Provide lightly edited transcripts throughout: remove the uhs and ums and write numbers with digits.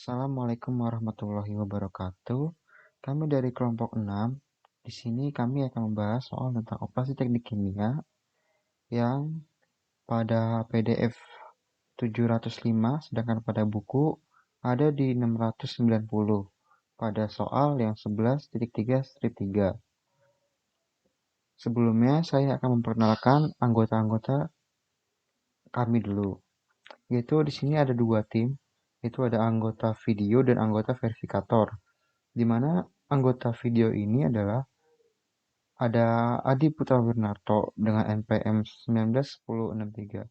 Assalamualaikum warahmatullahi wabarakatuh. Kami dari kelompok 6. Di sini kami akan membahas soal tentang operasi teknik kimia yang pada PDF 705 sedangkan pada buku ada di 690 pada soal yang 11.3/3. Sebelumnya saya akan memperkenalkan anggota-anggota kami dulu. Yaitu di sini ada dua tim, yaitu ada anggota video dan anggota verifikator. Di mana anggota video ini adalah ada Adi Putra Wirnarto dengan NPM 191063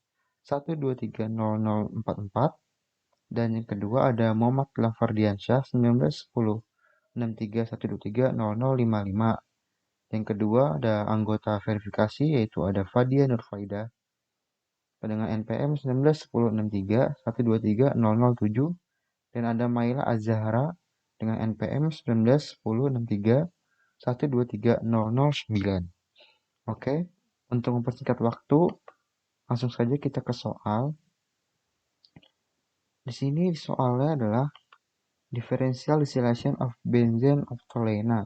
dan yang kedua ada Muhammad Lafardiansyah 191063123055. Yang kedua ada anggota verifikasi yaitu ada Fadia Nurfaida dengan NPM 191063123007 dan ada Maila Azhara dengan NPM 191063123009. Oke, untuk mempersingkat waktu, langsung saja kita ke soal. Di sini soalnya adalah differential distillation of benzene of toluene,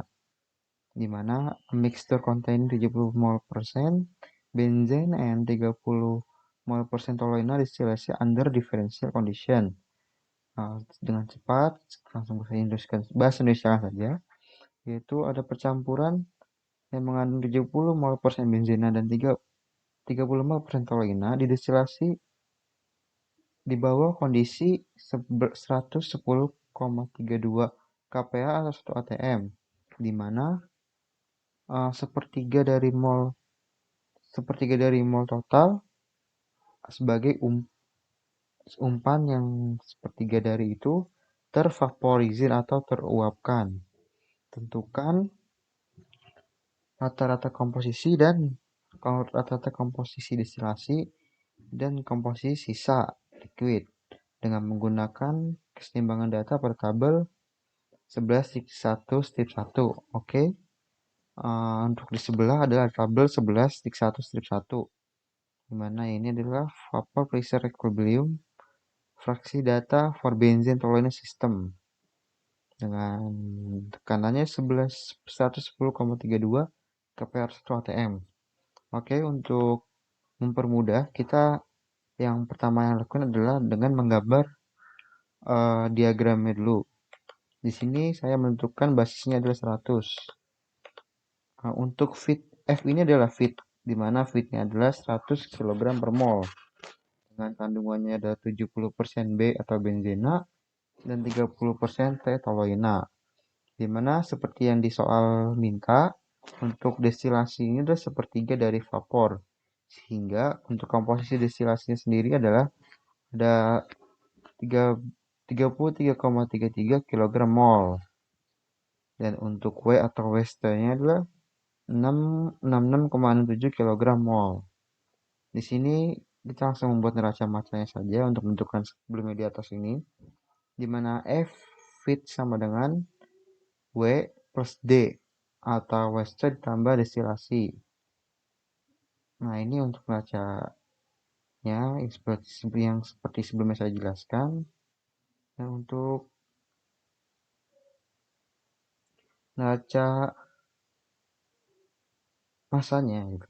di mana mixture containing 70 mol persen benzene and 30 mol persen toluene distillation under differential condition. Dengan cepat, langsung bahasa Indonesia saja, yaitu ada percampuran yang mengandung 70 mol persen benzena dan 30 mol persen toluene didestilasi di bawah kondisi 110,32 kPa atau 1 atm, di mana sepertiga dari mol total sebagai umpan yang sepertiga dari itu tervaporizir atau teruapkan. Tentukan rata-rata komposisi destilasi dan komposisi sisa liquid dengan menggunakan keseimbangan data pada tabel 11.1 strip 1. Oke. Untuk di sebelah adalah tabel 11.1 strip 1. Di mana ini adalah vapor pressure equilibrium fraksi data for benzene toluene system dengan tekanannya 110,32 kPa 1 atm. Oke, untuk mempermudah kita yang pertama yang lakukan adalah dengan menggambar diagramnya dulu. Di sini saya menentukan basisnya adalah 100. Untuk feed F ini adalah feed, di mana feednya adalah 100 kg per mol. Dengan kandungannya ada 70% B atau benzena dan 30% T toluene. Di mana seperti yang di soal minta, untuk destilasi ini adalah sepertiga dari vapor. Sehingga untuk komposisi destilasinya sendiri adalah ada 33,33 kg mol. Dan untuk W atau waste-nya adalah 66,67 kg mol. Di sini kita langsung membuat neraca macanya saja untuk menentukan sebelumnya di atas ini, di mana F feed sama dengan W plus D atau waste ditambah destilasi. Nah, ini untuk neracanya yang seperti sebelumnya saya jelaskan. Dan untuk neraca masanya gitu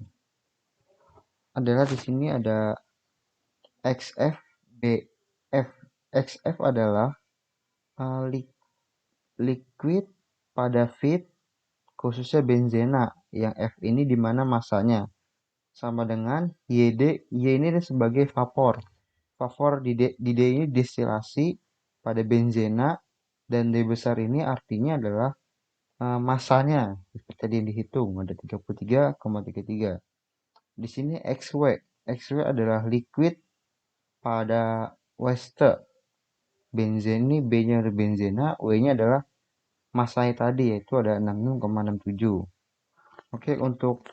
adalah di sini ada XF BF. XF adalah liquid pada feed khususnya benzena, yang F ini di mana masanya sama dengan YD. Y ini sebagai vapor. Vapor di D ini destilasi pada benzena, dan D besar ini artinya adalah masanya seperti tadi yang dihitung ada 33,33. Di sini XW. XW adalah liquid pada waste benzene. Ini B-nya ada benzena, W-nya adalah masanya tadi yaitu ada 66,67. Oke, untuk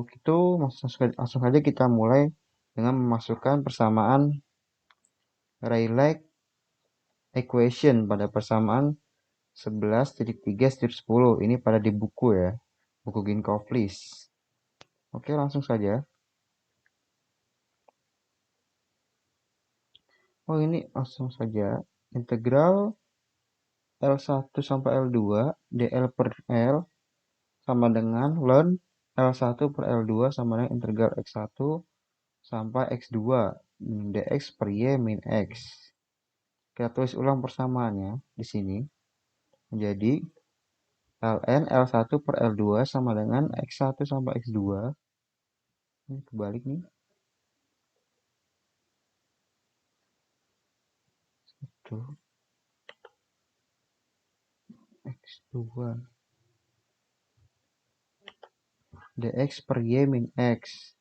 itu langsung saja kita mulai dengan memasukkan persamaan Rayleigh equation pada persamaan 11.3 strip 10. Ini pada di buku ya, buku Ginkgo-Flies. Oke, langsung saja. Oh, ini langsung saja. Integral L1 sampai L2 dl per L sama dengan ln L1 per L2 sama dengan integral X1 sampai X2 dx per Y min X. Kita tulis ulang persamaannya di sini menjadi ln L1 per L2 sama dengan X1 sampai X2. Ini kebalik nih. Tuh. X2 dx per Y min X.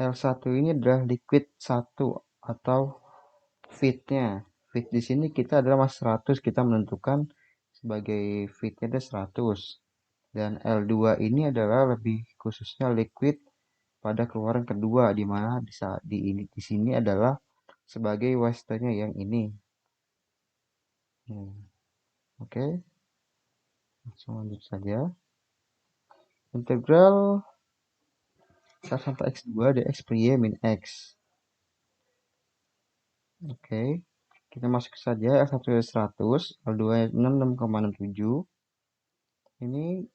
L1 ini adalah liquid 1 atau feed-nya. Feed di sini kita adalah mas 100, kita menentukan sebagai feed-nya ada 100. Dan L2 ini adalah lebih khususnya liquid pada keluaran kedua, di mana di sini adalah sebagai waste-nya yang ini. Oke. Langsung lanjut saja. Integral 1 sampai X2 dx per Y min X. Oke. Kita masuk saja L1 100, L2 66,67. Ini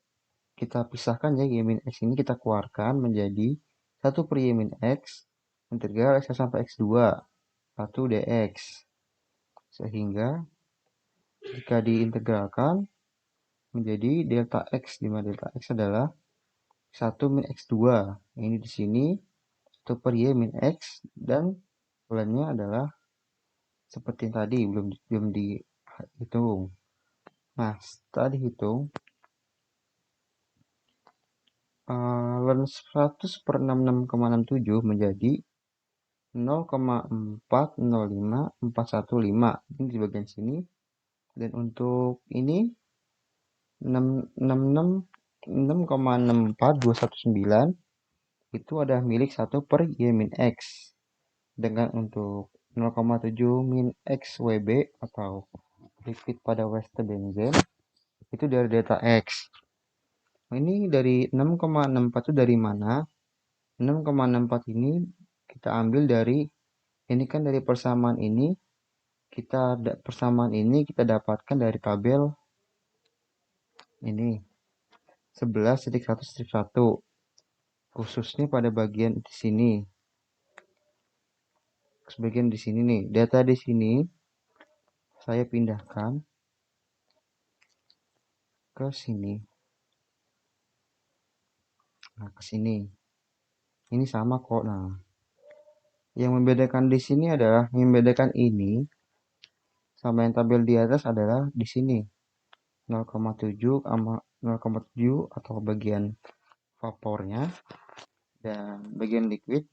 kita pisahkan ya, Y min X ini kita keluarkan menjadi 1 per Y min X integral X1 sampai X2 1 dx. Sehingga jika diintegralkan menjadi delta X, di mana delta X adalah 1 min X2. Ini di sini 1 per Y min X dan bulannya adalah seperti yang tadi, belum dihitung. Nah, setelah dihitung, ln 100 per 66,67 menjadi 0,405415. Ini di bagian sini. Dan untuk ini 6,64219 itu ada milik 1 per Y min X. Dengan untuk 0,7 min X WB atau liquid pada waste benzen itu dari delta X. Ini dari 6,64 itu dari mana? 6,64 ini kita ambil dari ini kan dari persamaan ini kita dapatkan dari tabel ini 11.100.1 khususnya pada bagian di sini. Sebagian di sini nih, data di sini saya pindahkan ke sini. Nah, ke sini. Ini sama kok. Nah, yang membedakan di sini adalah membedakan ini sama yang tabel di atas adalah di sini 0,7 sama 0,7 atau bagian vapornya dan bagian liquid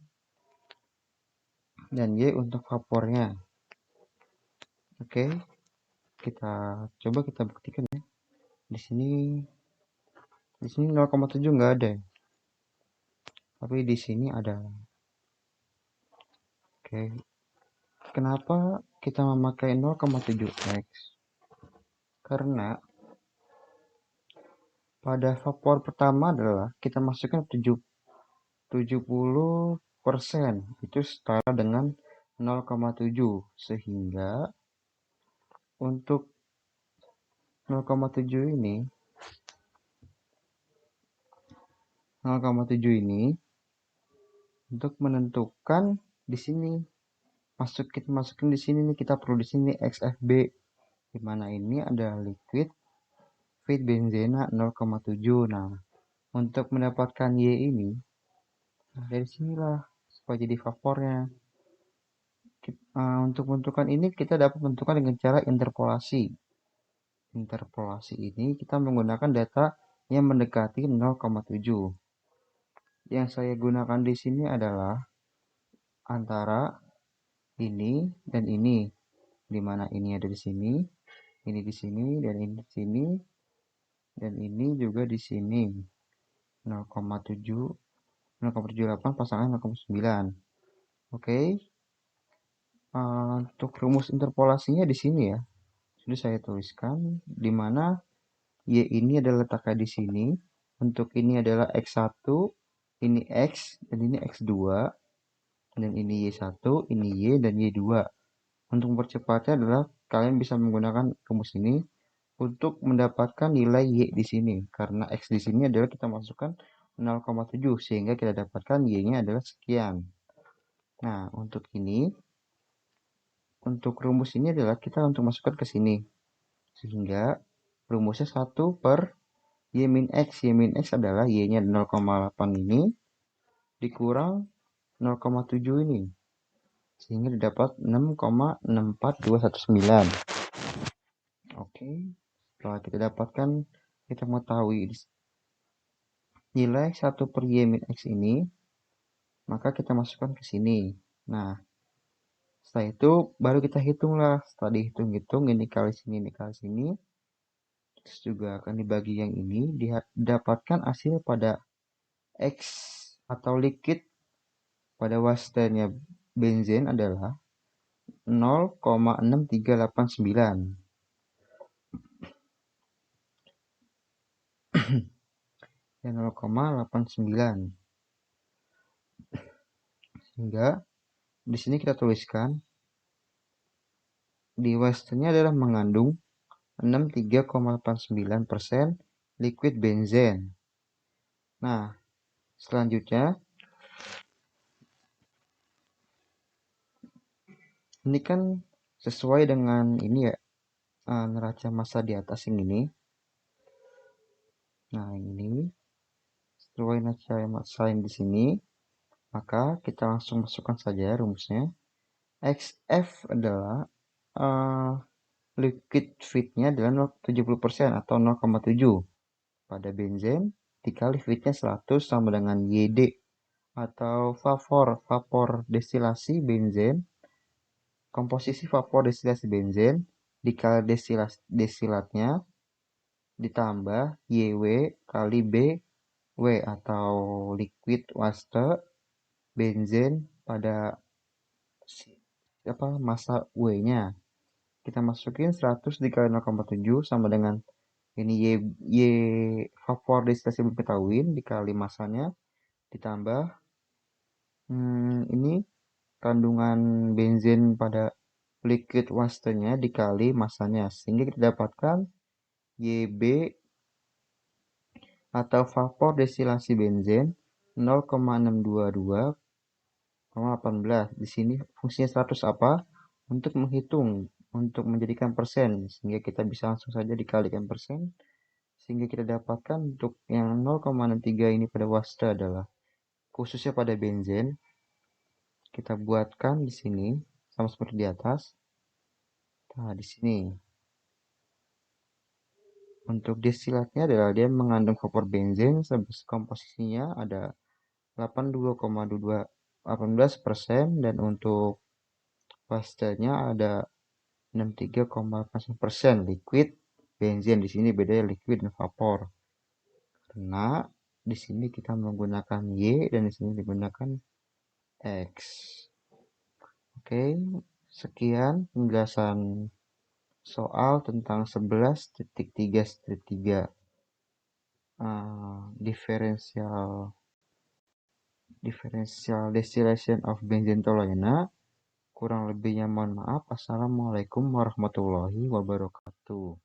dan Y untuk vapornya. Oke, kita buktikan ya. Di sini 0,7 nggak ada, tapi di sini ada. Oke, kenapa kita memakai 0,7x? Karena pada vapor pertama adalah kita masukkan 70%, itu setara dengan 0,7, sehingga untuk 0,7 ini 0,7 ini untuk menentukan di sini masukin di sini nih, kita perlu di sini XFB, di mana ini ada liquid feed benzena 0,7. Nah, untuk mendapatkan Y ini dari sinilah supaya jadi vapornya. Untuk menentukan ini kita dapat menentukan dengan cara interpolasi. Interpolasi ini kita menggunakan data yang mendekati 0,7. Yang saya gunakan di sini adalah antara ini dan ini, di mana ini ada di sini, ini di sini, dan ini di sini, dan ini juga di sini 0,7, 0,78 pasangan 0,9. Oke. Untuk rumus interpolasinya di sini ya, sudah saya tuliskan, di mana Y ini adalah letaknya di sini. Untuk ini adalah X1, ini X, dan ini X2. Dan ini Y1, ini Y, dan Y2. Untuk mempercepatnya adalah kalian bisa menggunakan rumus ini untuk mendapatkan nilai Y di sini. Karena X di sini adalah kita masukkan 0,7 sehingga kita dapatkan Y-nya adalah sekian. Nah, untuk rumus ini adalah kita untuk masukkan ke sini. Sehingga rumusnya 1 per Y min X. Y min X adalah Y-nya 0,8 ini dikurang 0,7 ini. Sehingga didapat 6,64219. Oke, setelah kita dapatkan, kita mengetahui nilai 1 per Y min X ini, maka kita masukkan ke sini. Nah, setelah itu baru kita hitunglah. Setelah dihitung-hitung, ini kali sini, ini kali sini. Terus juga akan dibagi yang ini, didapatkan hasil pada X atau liquid pada wasternya benzen adalah 0,6389. Ya 0,89. Sehingga di sini kita tuliskan di wasternya adalah mengandung 63,89% liquid benzen. Nah, selanjutnya ini kan sesuai dengan ini ya, neraca massa di atas yang ini. Nah, ini sesuai neraca massa yang di sini, maka kita langsung masukkan saja rumusnya. XF adalah liquid feed-nya adalah 70% atau 0,7 pada benzen dikali feed-nya 100 sama dengan YD atau vapor destilasi benzen, komposisi vapor destilasi benzen dikali destilatnya ditambah YW kali BW atau liquid waste benzen pada massa W-nya. Kita masukin 100 dikali 0,7 sama dengan ini Y vapor destilasi belum ketahuin dikali masanya ditambah ini kandungan benzen pada liquid waste-nya dikali masanya sehingga kita dapatkan YB atau vapor destilasi benzen 0,622,18. Di sini fungsinya 100 apa? Untuk menghitung, untuk menjadikan persen sehingga kita bisa langsung saja dikalikan persen sehingga kita dapatkan untuk yang 0,63 ini pada waste adalah khususnya pada benzen. Kita buatkan di sini sama seperti di atas. Nah, di sini untuk destilatnya adalah dia mengandung vapor benzen, komposisinya ada 82,18% dan untuk pastanya ada 63,8% liquid benzen. Di sini bedanya liquid dan vapor. Karena di sini kita menggunakan Y dan di sini digunakan X. Oke, sekian penjelasan soal tentang 11.3.3 differential distillation of benzene toluene. Kurang lebihnya mohon maaf. Assalamualaikum warahmatullahi wabarakatuh.